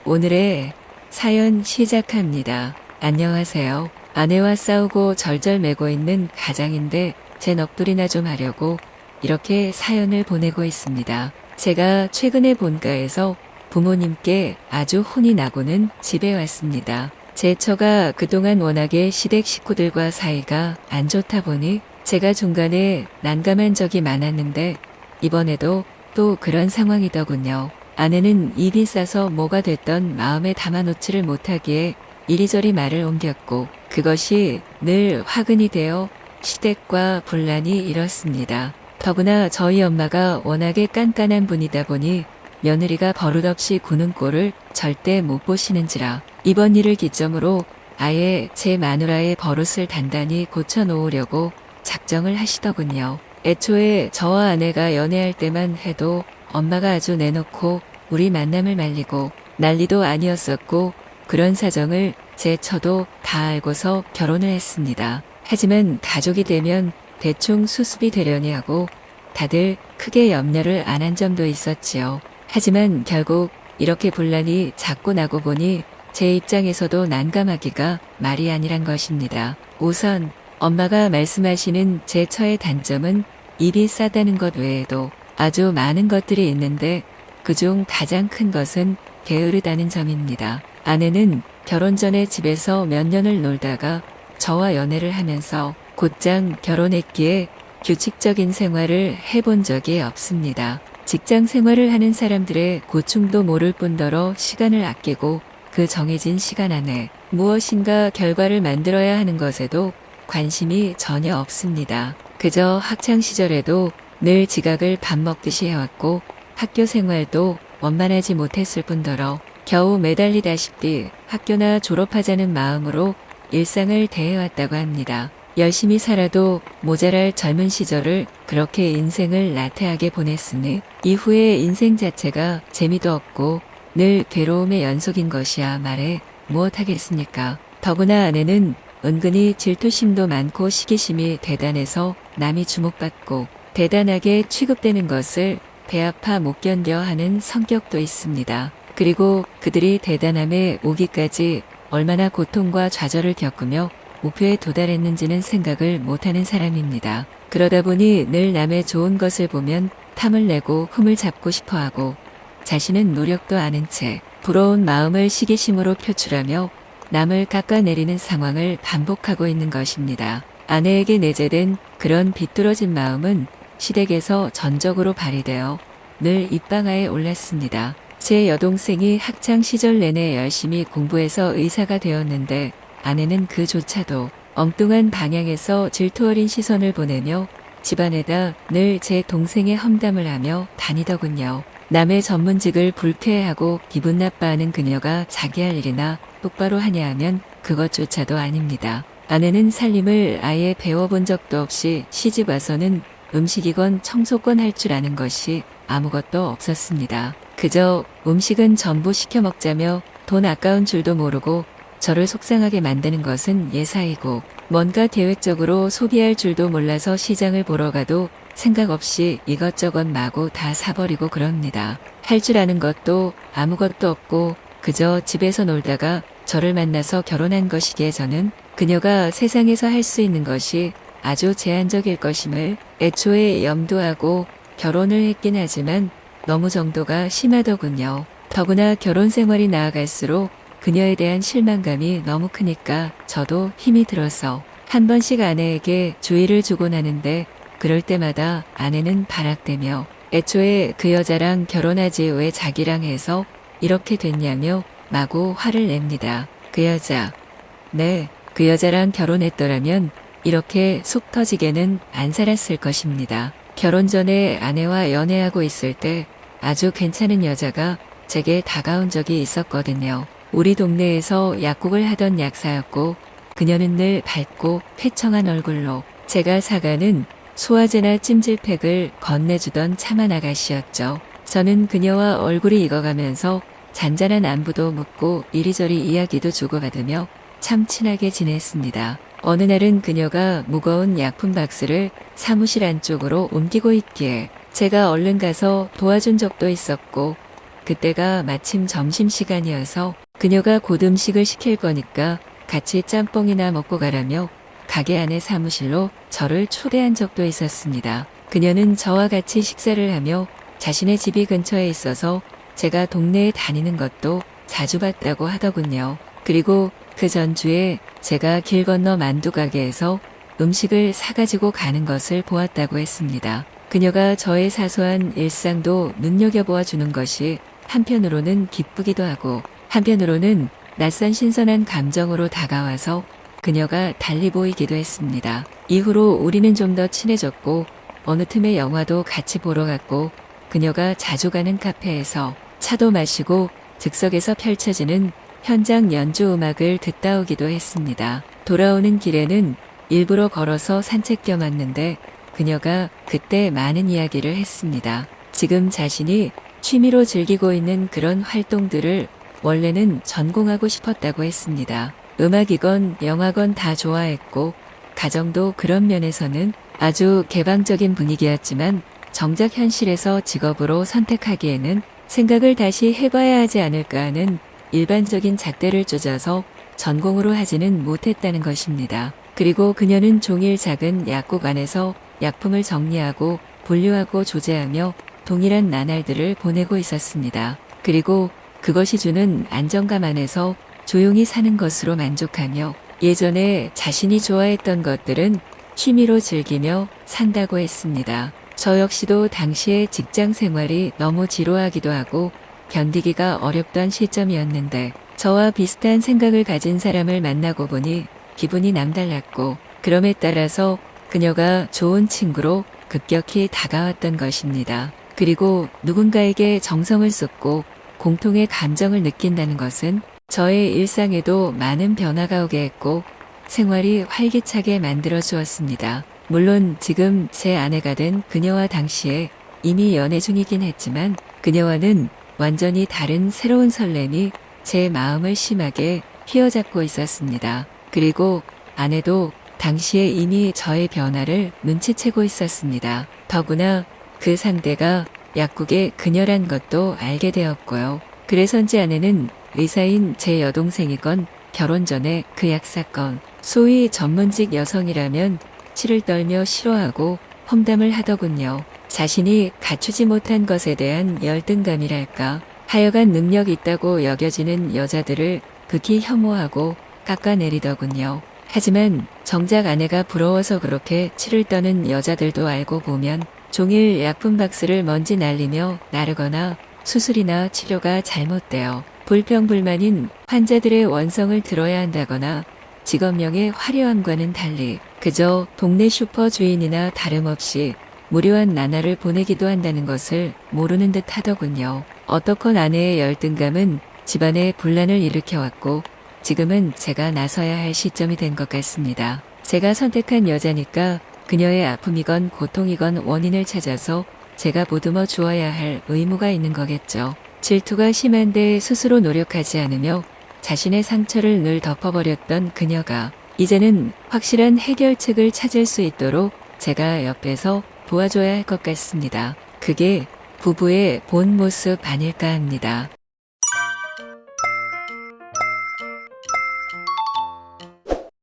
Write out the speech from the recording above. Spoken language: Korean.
오늘의 사연 시작합니다. 안녕하세요. 아내와 싸우고 절절매고 있는 가장인데 제 넋두리나 좀 하려고 이렇게 사연을 보내고 있습니다. 제가 최근에 본가에서 부모님께 아주 혼이 나고는 집에 왔습니다. 제 처가 그동안 워낙에 시댁 식구들과 사이가 안 좋다 보니 제가 중간에 난감한 적이 많았는데 이번에도 또 그런 상황이더군요. 아내는 입이 싸서 뭐가 됐던 마음에 담아놓지를 못하기에 이리저리 말을 옮겼고 그것이 늘 화근이 되어 시댁과 분란이 일었습니다. 더구나 저희 엄마가 워낙에 깐깐한 분이다 보니 며느리가 버릇없이 구는 꼴을 절대 못 보시는지라 이번 일을 기점으로 아예 제 마누라의 버릇을 단단히 고쳐놓으려고 작정을 하시더군요. 애초에 저와 아내가 연애할 때만 해도 엄마가 아주 내놓고 우리 만남을 말리고 난리도 아니었었고 그런 사정을 제 처도 다 알고서 결혼을 했습니다. 하지만 가족이 되면 대충 수습이 되려니 하고 다들 크게 염려를 안 한 점도 있었지요. 하지만 결국 이렇게 분란이 자꾸 나고 보니 제 입장에서도 난감하기가 말이 아니란 것입니다. 우선 엄마가 말씀하시는 제 처의 단점은 입이 싸다는 것 외에도 아주 많은 것들이 있는데 그중 가장 큰 것은 게으르다는 점입니다. 아내는 결혼 전에 집에서 몇 년을 놀다가 저와 연애를 하면서 곧장 결혼했기에 규칙적인 생활을 해본 적이 없습니다. 직장 생활을 하는 사람들의 고충도 모를 뿐더러 시간을 아끼고 그 정해진 시간 안에 무엇인가 결과를 만들어야 하는 것에도 관심이 전혀 없습니다. 그저 학창시절에도 늘 지각을 밥 먹듯이 해왔고 학교 생활도 원만하지 못했을 뿐더러 겨우 매달리다시피 학교나 졸업하자는 마음으로 일상을 대해왔다고 합니다. 열심히 살아도 모자랄 젊은 시절을 그렇게 인생을 나태하게 보냈으니 이후의 인생 자체가 재미도 없고 늘 괴로움의 연속인 것이야 말해 무엇하겠습니까. 더구나 아내는 은근히 질투심도 많고 시기심이 대단해서 남이 주목받고 대단하게 취급되는 것을 배 아파 못 견뎌 하는 성격도 있습니다. 그리고 그들이 대단함에 오기까지 얼마나 고통과 좌절을 겪으며 목표에 도달했는지는 생각을 못하는 사람입니다. 그러다 보니 늘 남의 좋은 것을 보면 탐을 내고 흠을 잡고 싶어하고 자신은 노력도 않은 채 부러운 마음을 시기심으로 표출하며 남을 깎아내리는 상황을 반복하고 있는 것입니다. 아내에게 내재된 그런 비뚤어진 마음은 시댁에서 전적으로 발휘되어 늘 입방아에 올랐습니다. 제 여동생이 학창 시절 내내 열심히 공부해서 의사가 되었는데 아내는 그조차도 엉뚱한 방향에서 질투 어린 시선을 보내며 집안에다 늘 제 동생의 험담을 하며 다니더군요. 남의 전문직을 불쾌해하고 기분 나빠하는 그녀가 자기 할 일이나 똑바로 하냐 하면 그것조차도 아닙니다. 아내는 살림을 아예 배워본 적도 없이 시집 와서는 음식이건 청소건 할 줄 아는 것이 아무것도 없었습니다. 그저 음식은 전부 시켜 먹자며 돈 아까운 줄도 모르고 저를 속상하게 만드는 것은 예사이고 뭔가 계획적으로 소비할 줄도 몰라서 시장을 보러 가도 생각 없이 이것저것 마구 다 사버리고 그럽니다. 할 줄 아는 것도 아무것도 없고 그저 집에서 놀다가 저를 만나서 결혼한 것이기에 저는 그녀가 세상에서 할 수 있는 것이 아주 제한적일 것임을 애초에 염두하고 결혼을 했긴 하지만 너무 정도가 심하더군요. 더구나 결혼 생활이 나아갈수록 그녀에 대한 실망감이 너무 크니까 저도 힘이 들어서 한 번씩 아내에게 주의를 주곤 하는데 그럴 때마다 아내는 발악대며 애초에 그 여자랑 결혼하지 왜 자기랑 해서 이렇게 됐냐며 마구 화를 냅니다. 그 여자. 네, 그 여자랑 결혼했더라면 이렇게 속 터지게는 안 살았을 것입니다. 결혼 전에 아내와 연애하고 있을 때 아주 괜찮은 여자가 제게 다가온 적이 있었거든요. 우리 동네에서 약국을 하던 약사였고 그녀는 늘 밝고 쾌청한 얼굴로 제가 사가는 소화제나 찜질팩을 건네주던 참한 아가씨였죠. 저는 그녀와 얼굴이 익어가면서 잔잔한 안부도 묻고 이리저리 이야기도 주고받으며 참 친하게 지냈습니다. 어느 날은 그녀가 무거운 약품 박스를 사무실 안쪽으로 옮기고 있기에 제가 얼른 가서 도와준 적도 있었고, 그때가 마침 점심시간이어서 그녀가 곧 음식을 시킬 거니까 같이 짬뽕이나 먹고 가라며 가게 안의 사무실로 저를 초대한 적도 있었습니다. 그녀는 저와 같이 식사를 하며 자신의 집이 근처에 있어서 제가 동네에 다니는 것도 자주 봤다고 하더군요. 그리고 그 전주에 제가 길 건너 만두 가게에서 음식을 사가지고 가는 것을 보았다고 했습니다. 그녀가 저의 사소한 일상도 눈여겨보아 주는 것이 한편으로는 기쁘기도 하고 한편으로는 낯선 신선한 감정으로 다가와서 그녀가 달리 보이기도 했습니다. 이후로 우리는 좀 더 친해졌고 어느 틈에 영화도 같이 보러 갔고 그녀가 자주 가는 카페에서 차도 마시고 즉석에서 펼쳐지는 현장 연주 음악을 듣다 오기도 했습니다. 돌아오는 길에는 일부러 걸어서 산책 겸 왔는데 그녀가 그때 많은 이야기를 했습니다. 지금 자신이 취미로 즐기고 있는 그런 활동들을 원래는 전공하고 싶었다고 했습니다. 음악이건 영화건 다 좋아했고 가정도 그런 면에서는 아주 개방적인 분위기였지만 정작 현실에서 직업으로 선택하기에는 생각을 다시 해봐야 하지 않을까 하는 일반적인 잣대를 쫓아서 전공으로 하지는 못했다는 것입니다. 그리고 그녀는 종일 작은 약국 안에서 약품을 정리하고 분류하고 조제하며 동일한 나날들을 보내고 있었습니다. 그리고 그것이 주는 안정감 안에서 조용히 사는 것으로 만족하며 예전에 자신이 좋아했던 것들은 취미로 즐기며 산다고 했습니다. 저 역시도 당시의 직장 생활이 너무 지루하기도 하고 견디기가 어렵던 시점이었는데 저와 비슷한 생각을 가진 사람을 만나고 보니 기분이 남달랐고 그럼에 따라서 그녀가 좋은 친구로 급격히 다가왔던 것입니다. 그리고 누군가에게 정성을 쏟고 공통의 감정을 느낀다는 것은 저의 일상에도 많은 변화가 오게 했고 생활이 활기차게 만들어 주었습니다. 물론 지금 제 아내가 된 그녀와 당시에 이미 연애 중이긴 했지만 그녀와는 완전히 다른 새로운 설렘이 제 마음을 심하게 휘어잡고 있었습니다. 그리고 아내도 당시에 이미 저의 변화를 눈치채고 있었습니다. 더구나 그 상대가 약국의 그녀란 것도 알게 되었고요. 그래서인지 아내는 의사인 제 여동생이건 결혼 전에 그 약 사건, 소위 전문직 여성이라면 치를 떨며 싫어하고 험담을 하더군요. 자신이 갖추지 못한 것에 대한 열등감이랄까. 하여간 능력 있다고 여겨지는 여자들을 극히 혐오하고 깎아내리더군요. 하지만 정작 아내가 부러워서 그렇게 치를 떠는 여자들도 알고 보면 종일 약품 박스를 먼지 날리며 나르거나 수술이나 치료가 잘못되어 불평불만인 환자들의 원성을 들어야 한다거나 직업명의 화려함과는 달리 그저 동네 슈퍼 주인이나 다름없이 무료한 나날을 보내기도 한다는 것을 모르는 듯 하더군요. 어떻건 아내의 열등감은 집안에 분란을 일으켜왔고 지금은 제가 나서야 할 시점이 된 것 같습니다. 제가 선택한 여자니까 그녀의 아픔이건 고통이건 원인을 찾아서 제가 보듬어 주어야 할 의무가 있는 거겠죠. 질투가 심한데 스스로 노력하지 않으며 자신의 상처를 늘 덮어버렸던 그녀가 이제는 확실한 해결책을 찾을 수 있도록 제가 옆에서 도와줘야 할 것 같습니다. 그게 부부의 본 모습 아닐까 합니다.